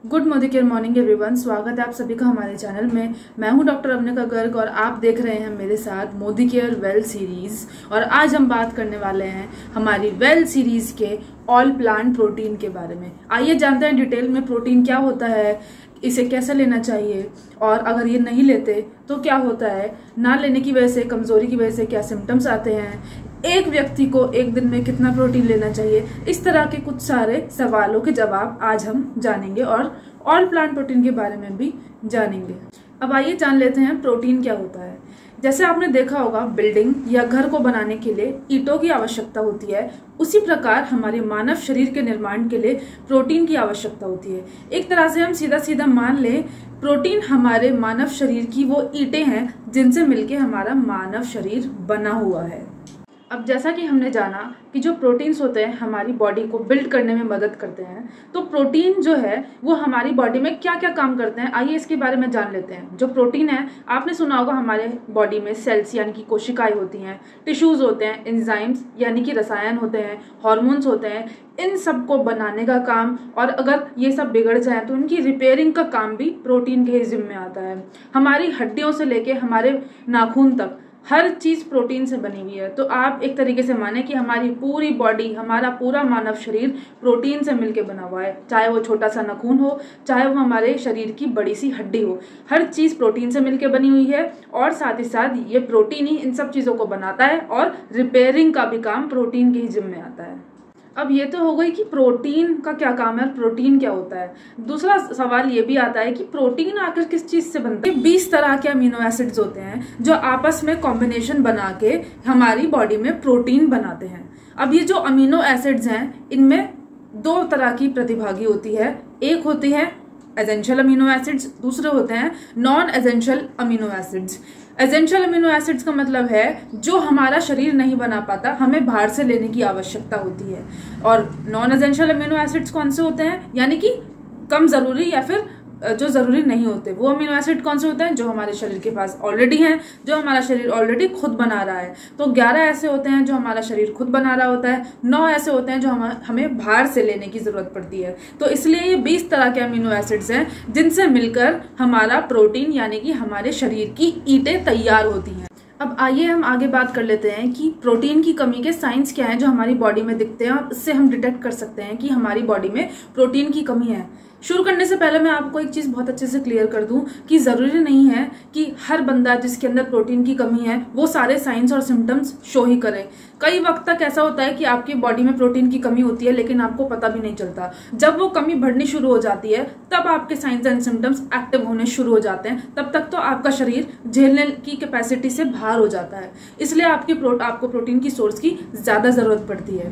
Good morning everyone. स्वागत है आप सभी का हमारे चैनल में। मैं हूं डॉक्टर अवनिका गर्ग और आप देख रहे हैं मेरे साथ मोदी केयर वेल सीरीज। और आज हम बात करने वाले हैं हमारी वेल सीरीज के ऑल प्लांट प्रोटीन के बारे में। आइए जानते हैं डिटेल में प्रोटीन क्या होता है, इसे कैसे लेना चाहिए और अगर ये नहीं लेते तो क्या होता है, ना लेने की वजह से, कमजोरी की वजह से क्या सिम्टम्स आते हैं, एक व्यक्ति को एक दिन में कितना प्रोटीन लेना चाहिए। इस तरह के कुछ सारे सवालों के जवाब आज हम जानेंगे और ऑल प्लांट प्रोटीन के बारे में भी जानेंगे। अब आइए जान लेते हैं प्रोटीन क्या होता है। जैसे आपने देखा होगा बिल्डिंग या घर को बनाने के लिए ईंटों की आवश्यकता होती है, उसी प्रकार हमारे मानव शरीर के निर्माण के लिए प्रोटीन की आवश्यकता होती है। एक तरह से हम सीधा सीधा मान लें, प्रोटीन हमारे मानव शरीर की वो ईंटें हैं जिनसे मिलके हमारा मानव शरीर बना हुआ है। अब जैसा कि हमने जाना कि जो प्रोटीन्स होते हैं हमारी बॉडी को बिल्ड करने में मदद करते हैं, तो प्रोटीन जो है वो हमारी बॉडी में क्या क्या काम करते हैं, आइए इसके बारे में जान लेते हैं। जो प्रोटीन है, आपने सुना होगा हमारे बॉडी में सेल्स यानी कि कोशिकाएं होती हैं, टिश्यूज होते हैं, एंजाइम्स यानी कि रसायन होते हैं, हार्मोन्स होते हैं। इन सब को बनाने का काम, और अगर ये सब बिगड़ जाए तो उनकी रिपेयरिंग का काम भी प्रोटीन के ही जिम्मे आता है। हमारी हड्डियों से लेके हमारे नाखून तक हर चीज प्रोटीन से बनी हुई है। तो आप एक तरीके से माने कि हमारी पूरी बॉडी, हमारा पूरा मानव शरीर प्रोटीन से मिलके बना हुआ है। चाहे वो छोटा सा नाखून हो, चाहे वो हमारे शरीर की बड़ी सी हड्डी हो, हर चीज प्रोटीन से मिलके बनी हुई है। और साथ ही साथ ये प्रोटीन ही इन सब चीजों को बनाता है और रिपेयरिंग का भी काम प्रोटीन के ही जिम्मे आता है। अब ये तो हो गई कि प्रोटीन का क्या काम है, प्रोटीन क्या होता है। दूसरा सवाल ये भी आता है कि प्रोटीन आखिर किस चीज से बनता है। 20 तरह के अमीनो एसिड्स होते हैं जो आपस में कॉम्बिनेशन बना के हमारी बॉडी में प्रोटीन बनाते हैं। अब ये जो अमीनो एसिड्स हैं, इनमें दो तरह की प्रतिभागी होती है। एक होती है एसेंशियल अमीनो एसिड्स, दूसरे होते हैं non essential amino acids. Essential amino acids का मतलब है जो हमारा शरीर नहीं बना पाता, हमें बाहर से लेने की आवश्यकता होती है। और नॉन एसेंशियल अमीनो एसिड्स कौन से होते हैं, यानी कि कम जरूरी या फिर जो जरूरी नहीं होते। वो अमीनो एसिड कौन से होते हैं जो हमारे शरीर के पास ऑलरेडी हैं, जो हमारा शरीर ऑलरेडी खुद बना रहा है। तो 11 ऐसे होते हैं जो हमारा शरीर खुद बना रहा होता है, 9 ऐसे होते हैं जो हमें बाहर से लेने की जरूरत पड़ती है। तो इसलिए ये 20 तरह के अमीनो एसिड्स हैं जिनसे मिलकर हमारा प्रोटीन यानी कि हमारे शरीर की ईंटें तैयार होती हैं। अब आइए हम आगे बात कर लेते हैं कि प्रोटीन की कमी के साइंस क्या हैं जो हमारी बॉडी में दिखते हैं और इससे हम डिटेक्ट कर सकते हैं कि हमारी बॉडी में प्रोटीन की कमी है। शुरू करने से पहले मैं आपको एक चीज बहुत अच्छे से क्लियर कर दूं कि जरूरी नहीं है कि हर बंदा जिसके अंदर प्रोटीन की कमी है वो सारे साइंस और सिम्टम्स शो ही करे। कई वक्त तक ऐसा होता है कि आपकी बॉडी में प्रोटीन की कमी होती है लेकिन आपको पता भी नहीं चलता। जब वो कमी बढ़नी शुरू हो जाती है तब आपके साइंस एंड सिम्टम्स एक्टिव होने शुरू हो जाते हैं। तब तक तो आपका शरीर झेलने की कैपेसिटी से बाहर हो जाता है, इसलिए आपको प्रोटीन की सोर्स की ज्यादा जरूरत पड़ती है।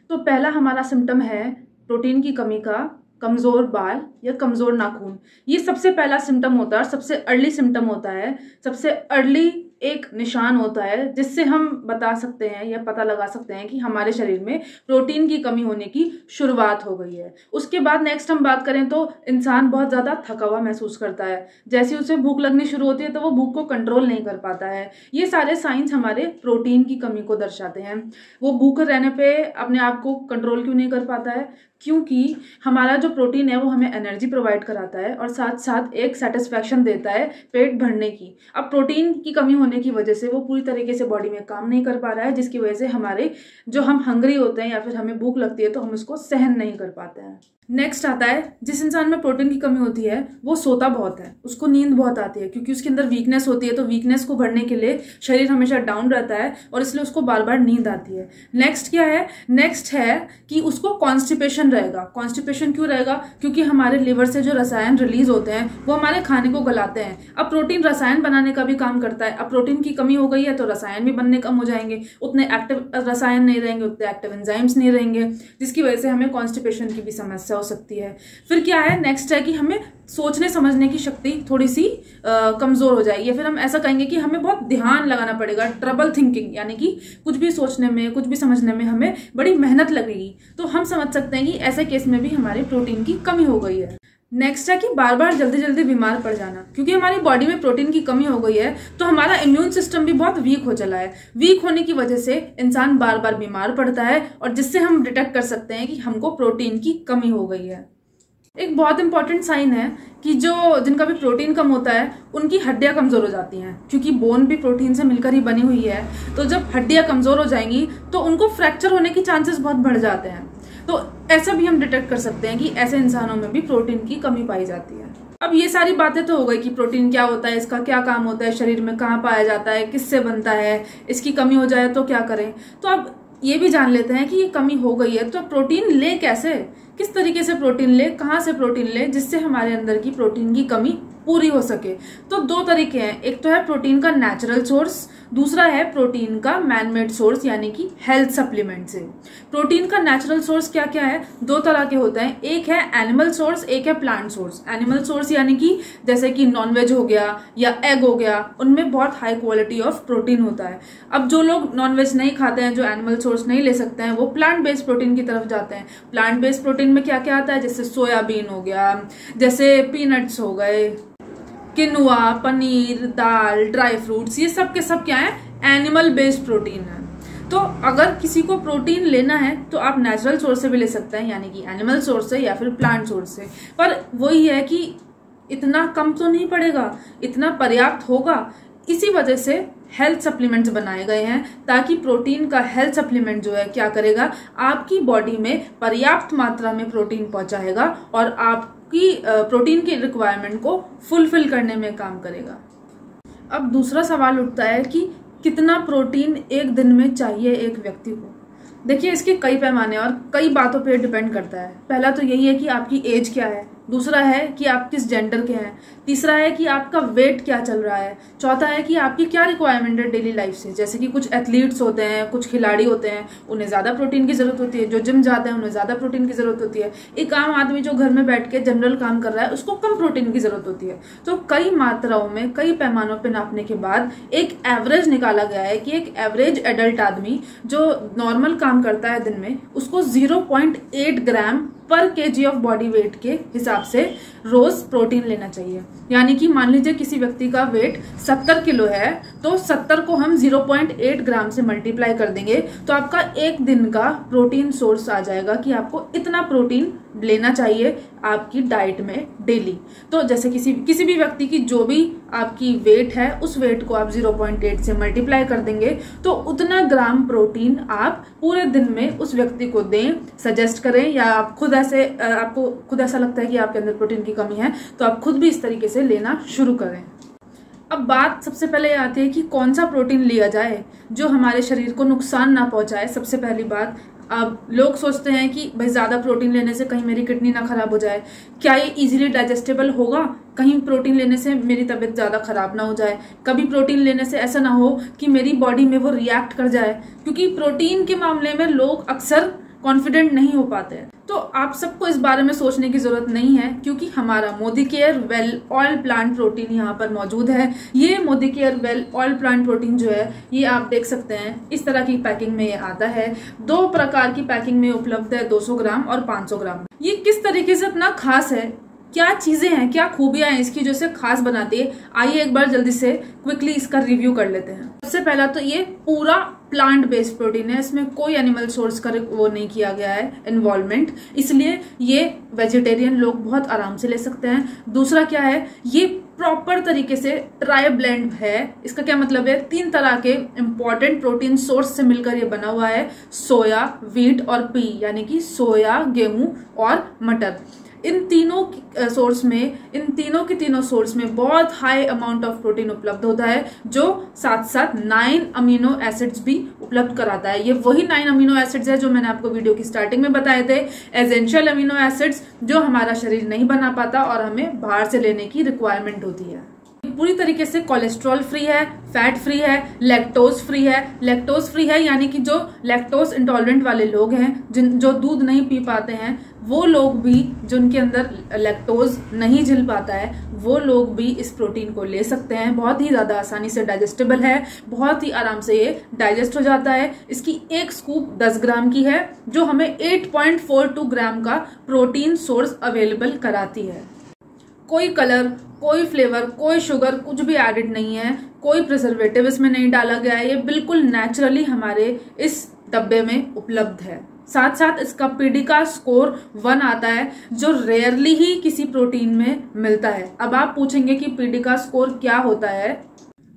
तो पहला हमारा सिम्टम है प्रोटीन की कमी का कमजोर बाल या कमजोर नाखून। ये सबसे पहला सिम्टम होता है और सबसे अर्ली सिम्टम होता है, सबसे अर्ली एक निशान होता है जिससे हम बता सकते हैं या पता लगा सकते हैं कि हमारे शरीर में प्रोटीन की कमी होने की शुरुआत हो गई है। उसके बाद नेक्स्ट हम बात करें तो इंसान बहुत ज्यादा थका हुआ महसूस करता है। जैसे उसे भूख लगनी शुरू होती है तो वो भूख को कंट्रोल नहीं कर पाता है। ये सारे साइंस हमारे प्रोटीन की कमी को दर्शाते हैं। वो भूख रहने पे अपने आप को कंट्रोल क्यों नहीं कर पाता है, क्योंकि हमारा जो प्रोटीन है वो हमें एनर्जी प्रोवाइड कराता है और साथ साथ एक सेटिस्फैक्शन देता है पेट भरने की। अब प्रोटीन की कमी होने की वजह से वो पूरी तरीके से बॉडी में काम नहीं कर पा रहा है, जिसकी वजह से हमारे जो हम हंग्री होते हैं या फिर हमें भूख लगती है तो हम उसको सहन नहीं कर पाते हैं। नेक्स्ट आता है, जिस इंसान में प्रोटीन की कमी होती है वो सोता बहुत है, उसको नींद बहुत आती है क्योंकि उसके अंदर वीकनेस होती है। तो वीकनेस को भरने के लिए शरीर हमेशा डाउन रहता है और इसलिए उसको बार बार नींद आती है। नेक्स्ट क्या है, नेक्स्ट है कि उसको कॉन्स्टिपेशन रहेगा। कॉन्स्टिपेशन क्यों रहेगा, क्योंकि हमारे लिवर से जो रसायन रिलीज होते हैं वो हमारे खाने को गलाते हैं। अब प्रोटीन रसायन बनाने का भी काम करता है। अब प्रोटीन की कमी हो गई है तो रसायन भी बनने कम हो जाएंगे, उतने एक्टिव रसायन नहीं रहेंगे, उतने एक्टिव एंजाइम्स नहीं रहेंगे, जिसकी वजह से हमें कॉन्स्टिपेशन की भी समस्या हो सकती है। फिर क्या है, नेक्स्ट है कि हमें सोचने समझने की शक्ति थोड़ी सी कमजोर हो जाएगी, या फिर हम ऐसा कहेंगे कि हमें बहुत ध्यान लगाना पड़ेगा, ट्रबल थिंकिंग, यानी कि कुछ भी सोचने में, कुछ भी समझने में हमें बड़ी मेहनत लगेगी। तो हम समझ सकते हैं कि ऐसे केस में भी हमारी प्रोटीन की कमी हो गई है। नेक्स्ट है कि बार बार जल्दी जल्दी बीमार पड़ जाना, क्योंकि हमारी बॉडी में प्रोटीन की कमी हो गई है तो हमारा इम्यून सिस्टम भी बहुत वीक हो चला है। वीक होने की वजह से इंसान बार बार बीमार पड़ता है और जिससे हम डिटेक्ट कर सकते हैं कि हमको प्रोटीन की कमी हो गई है। एक बहुत इंपॉर्टेंट साइन है कि जो जिनका भी प्रोटीन कम होता है उनकी हड्डियां कमजोर हो जाती हैं, क्योंकि बोन भी प्रोटीन से मिलकर ही बनी हुई है। तो जब हड्डियां कमजोर हो जाएंगी तो उनको फ्रैक्चर होने के चांसेस बहुत बढ़ जाते हैं। तो ऐसा भी हम डिटेक्ट कर सकते हैं कि ऐसे इंसानों में भी प्रोटीन की कमी पाई जाती है। अब ये सारी बातें तो हो गई कि प्रोटीन क्या होता है, इसका क्या काम होता है, शरीर में कहाँ पाया जाता है, किससे बनता है, इसकी कमी हो जाए तो क्या करें। तो अब ये भी जान लेते हैं कि ये कमी हो गई है तो प्रोटीन ले कैसे, किस तरीके से प्रोटीन ले, कहाँ से प्रोटीन ले, जिससे हमारे अंदर की प्रोटीन की कमी पूरी हो सके। तो दो तरीके हैं, एक तो है प्रोटीन का नेचुरल सोर्स, दूसरा है प्रोटीन का मैनमेड सोर्स यानी कि हेल्थ सप्लीमेंट से। प्रोटीन का नेचुरल सोर्स क्या क्या है, दो तरह के होते हैं, एक है एनिमल सोर्स, एक है प्लांट सोर्स। एनिमल सोर्स यानी कि जैसे कि नॉनवेज हो गया या एग हो गया, उनमें बहुत हाई क्वालिटी ऑफ प्रोटीन होता है। अब जो लोग नॉनवेज नहीं खाते हैं, जो एनिमल सोर्स नहीं ले सकते हैं, वो प्लांट बेस्ड प्रोटीन की तरफ जाते हैं। प्लांट बेस्ड प्रोटीन में क्या क्या आता है, जैसे सोयाबीन हो गया, जैसे पीनट्स हो गए, किनुआ, पनीर, दाल, ड्राई फ्रूट्स, ये सब के सब क्या है, एनिमल बेस्ड प्रोटीन है। तो अगर किसी को प्रोटीन लेना है तो आप नेचुरल सोर्स से भी ले सकते हैं, यानी कि एनिमल सोर्स से या फिर प्लांट सोर्स से। पर वही है कि इतना कम तो नहीं पड़ेगा, इतना पर्याप्त होगा। इसी वजह से हेल्थ सप्लीमेंट्स बनाए गए हैं, ताकि प्रोटीन का हेल्थ सप्लीमेंट जो है क्या करेगा, आपकी बॉडी में पर्याप्त मात्रा में प्रोटीन पहुंचाएगा और आपकी प्रोटीन की रिक्वायरमेंट को फुलफिल करने में काम करेगा। अब दूसरा सवाल उठता है कि कितना प्रोटीन एक दिन में चाहिए एक व्यक्ति को। देखिए, इसके कई पैमाने और कई बातों पे डिपेंड करता है। पहला तो यही है कि आपकी एज क्या है, दूसरा है कि आप किस जेंडर के हैं, तीसरा है कि आपका वेट क्या चल रहा है, चौथा है कि आपकी क्या रिक्वायरमेंट है डेली लाइफ से। जैसे कि कुछ एथलीट्स होते हैं, कुछ खिलाड़ी होते हैं, उन्हें ज़्यादा प्रोटीन की ज़रूरत होती है, जो जिम जाते हैं उन्हें ज़्यादा प्रोटीन की ज़रूरत होती है। एक आम आदमी जो घर में बैठ के जनरल काम कर रहा है उसको कम प्रोटीन की ज़रूरत होती है। तो कई मात्राओं में, कई पैमानों पर नापने के बाद एक एवरेज निकाला गया है कि एक एवरेज एडल्ट आदमी जो नॉर्मल काम करता है दिन में, उसको 0.8 ग्राम पर केजी ऑफ बॉडी वेट के हिसाब से रोज प्रोटीन लेना चाहिए। यानी कि मान लीजिए किसी व्यक्ति का वेट 70 किलो है, तो 70 को हम 0.8 ग्राम से मल्टीप्लाई कर देंगे तो आपका एक दिन का प्रोटीन सोर्स आ जाएगा कि आपको इतना प्रोटीन लेना चाहिए आपकी डाइट में डेली। तो जैसे किसी भी व्यक्ति की जो भी आपकी वेट है, उस वेट को आप 0.8 से मल्टीप्लाई कर देंगे तो उतना ग्राम प्रोटीन आप पूरे दिन में उस व्यक्ति को दें, सजेस्ट करें, या आप खुद आपको खुद ऐसा लगता है कि आपके अंदर प्रोटीन की कमी है तो आप खुद भी इस तरीके से लेना शुरू करें। अब बात सबसे पहले ये आती है कि कौन सा प्रोटीन लिया जाए जो हमारे शरीर को नुकसान ना पहुंचाए। सबसे पहली बात, अब लोग सोचते हैं कि भाई ज्यादा प्रोटीन लेने से कहीं मेरी किडनी ना खराब हो जाए, क्या ये इजीली डाइजेस्टेबल होगा, कहीं प्रोटीन लेने से मेरी तबीयत ज्यादा खराब ना हो जाए, कभी प्रोटीन लेने से ऐसा ना हो कि मेरी बॉडी में वो रिएक्ट कर जाए। क्योंकि प्रोटीन के मामले में लोग अक्सर कॉन्फिडेंट नहीं हो पाते हैं। तो आप सबको इस बारे में सोचने की जरूरत नहीं है, क्योंकि हमारा Modi care well oil plant protein यहाँ पर मौजूद है। ये Modi care well oil plant protein जो है, ये आप देख सकते हैं इस तरह की पैकिंग में ये आता है। 2 प्रकार की पैकिंग में उपलब्ध है, 200 ग्राम और 500 ग्राम। ये किस तरीके से अपना खास है, क्या चीजें हैं, क्या खूबियां हैं इसकी जो इसे खास बनाती है, आइए एक बार जल्दी से क्विकली इसका रिव्यू कर लेते हैं। सबसे पहला तो ये पूरा प्लांट बेस्ड प्रोटीन है, इसमें कोई एनिमल सोर्स का वो नहीं किया गया है इन्वॉल्वमेंट, इसलिए ये वेजिटेरियन लोग बहुत आराम से ले सकते हैं। दूसरा क्या है, ये प्रॉपर तरीके से ट्राई ब्लेंड है। इसका क्या मतलब है, 3 तरह के इंपॉर्टेंट प्रोटीन सोर्स से मिलकर ये बना हुआ है, सोया, व्हीट और पी, यानी कि सोया, गेहूं और मटर। इन तीनों सोर्स में, इन तीनों के तीनों सोर्स में बहुत हाई अमाउंट ऑफ प्रोटीन उपलब्ध होता है, जो साथ साथ 9 अमीनो एसिड्स भी उपलब्ध कराता है। ये वही 9 अमीनो एसिड्स है जो मैंने आपको वीडियो की स्टार्टिंग में बताए थे, एसेंशियल अमीनो एसिड्स, जो हमारा शरीर नहीं बना पाता और हमें बाहर से लेने की रिक्वायरमेंट होती है। पूरी तरीके से कोलेस्ट्रॉल फ्री है, फैट फ्री है, लैक्टोज फ्री है। लैक्टोज फ्री है यानी कि जो लैक्टोज इंटॉलरेंट वाले लोग हैं, जो दूध नहीं पी पाते हैं, वो लोग भी, जिनके अंदर लैक्टोज नहीं झिल पाता है, वो लोग भी इस प्रोटीन को ले सकते हैं। बहुत ही ज्यादा आसानी से डाइजेस्टेबल है, बहुत ही आराम से ये डाइजेस्ट हो जाता है। इसकी एक स्कूप 10 ग्राम की है, जो हमें 8.42 ग्राम का प्रोटीन सोर्स अवेलेबल कराती है। कोई कलर, कोई फ्लेवर, कोई शुगर, कुछ भी एडिड नहीं है, कोई प्रिजर्वेटिव इसमें नहीं डाला गया है। ये बिल्कुल नेचुरली हमारे इस डब्बे में उपलब्ध है। साथ साथ इसका पीडिका स्कोर 1 आता है, जो रेयरली ही किसी प्रोटीन में मिलता है। अब आप पूछेंगे कि पीडिका स्कोर क्या होता है।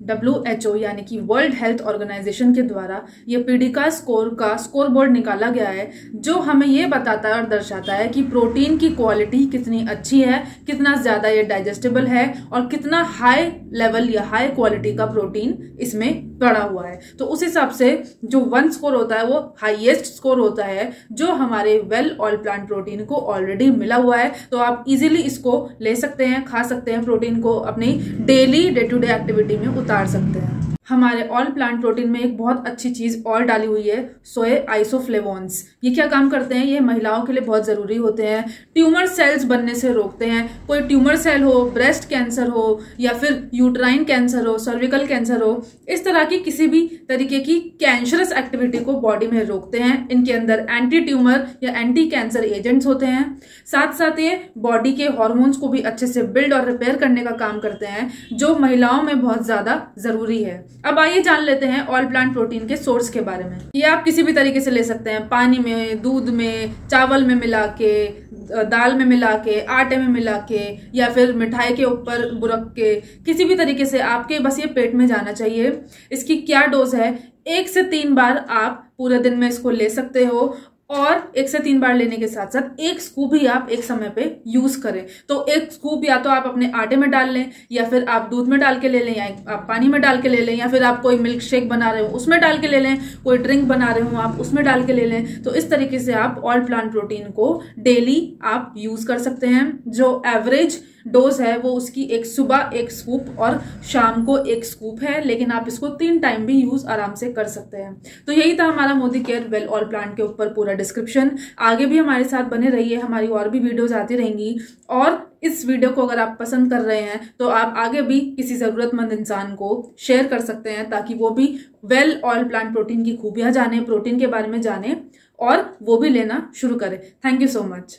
WHO यानी कि वर्ल्ड हेल्थ ऑर्गेनाइजेशन के द्वारा ये पीडिका स्कोर का स्कोर बोर्ड निकाला गया है, जो हमें ये बताता है और दर्शाता है कि प्रोटीन की क्वालिटी कितनी अच्छी है, कितना ज़्यादा ये डाइजेस्टेबल है और कितना हाई लेवल या हाई क्वालिटी का प्रोटीन इसमें पड़ा हुआ है। तो उस हिसाब से जो 1 स्कोर होता है वो हाईएस्ट स्कोर होता है, जो हमारे वेल ऑयल प्लांट प्रोटीन को ऑलरेडी मिला हुआ है। तो आप इजीली इसको ले सकते हैं, खा सकते हैं, प्रोटीन को अपनी daily day to day activity में उतार सकते हैं। हमारे ऑल प्लांट प्रोटीन में एक बहुत अच्छी चीज और डाली हुई है, सोए आइसोफ्लेवोन्स। ये क्या काम करते हैं? ये महिलाओं के लिए बहुत जरूरी होते हैं, ट्यूमर सेल्स बनने से रोकते हैं। कोई ट्यूमर सेल हो, ब्रेस्ट कैंसर हो या फिर यूट्राइन कैंसर हो, सर्विकल कैंसर हो, इस तरह की किसी भी तरीके की कैंसरस एक्टिविटी को बॉडी में रोकते हैं। इनके अंदर एंटी ट्यूमर या एंटी कैंसर एजेंट्स होते हैं। साथ साथ ये बॉडी के हॉर्मोन्स को भी अच्छे से बिल्ड और रिपेयर करने का काम करते हैं, जो महिलाओं में बहुत ज्यादा जरूरी है। अब आइए जान लेते हैं ऑल प्लांट प्रोटीन के सोर्स के बारे में। ये आप किसी भी तरीके से ले सकते हैं, पानी में, दूध में, चावल में मिला के, दाल में मिला के, आटे में मिला के, या फिर मिठाई के ऊपर बुरक के, किसी भी तरीके से आपके बस ये पेट में जाना चाहिए। इसकी क्या डोज है? 1 से 3 बार आप पूरे दिन में इसको ले सकते हो, और 1 से 3 बार लेने के साथ साथ 1 स्कूप ही आप एक समय पे यूज करें। तो 1 स्कूप या तो आप अपने आटे में डाल लें, या फिर आप दूध में डाल के ले लें, या आप पानी में डाल के ले लें, या फिर आप कोई मिल्क शेक बना रहे हो उसमें डाल के ले लें, कोई ड्रिंक बना रहे हो आप उसमें डाल के ले लें। तो इस तरीके से आप ऑल प्लांट प्रोटीन को डेली आप यूज कर सकते हैं। जो एवरेज डोज है वो उसकी एक सुबह 1 स्कूप और शाम को 1 स्कूप है, लेकिन आप इसको 3 टाइम भी यूज आराम से कर सकते हैं। तो यही था हमारा Modi care well all plant के ऊपर पूरा डिस्क्रिप्शन। आगे भी हमारे साथ बने रहिए, हमारी और भी वीडियोज आती रहेंगी। और इस वीडियो को अगर आप पसंद कर रहे हैं तो आप आगे भी किसी जरूरतमंद इंसान को शेयर कर सकते हैं, ताकि वो भी वेल ऑल प्लांट प्रोटीन की खूबियां जाने, प्रोटीन के बारे में जाने और वो भी लेना शुरू करे। Thank you so much.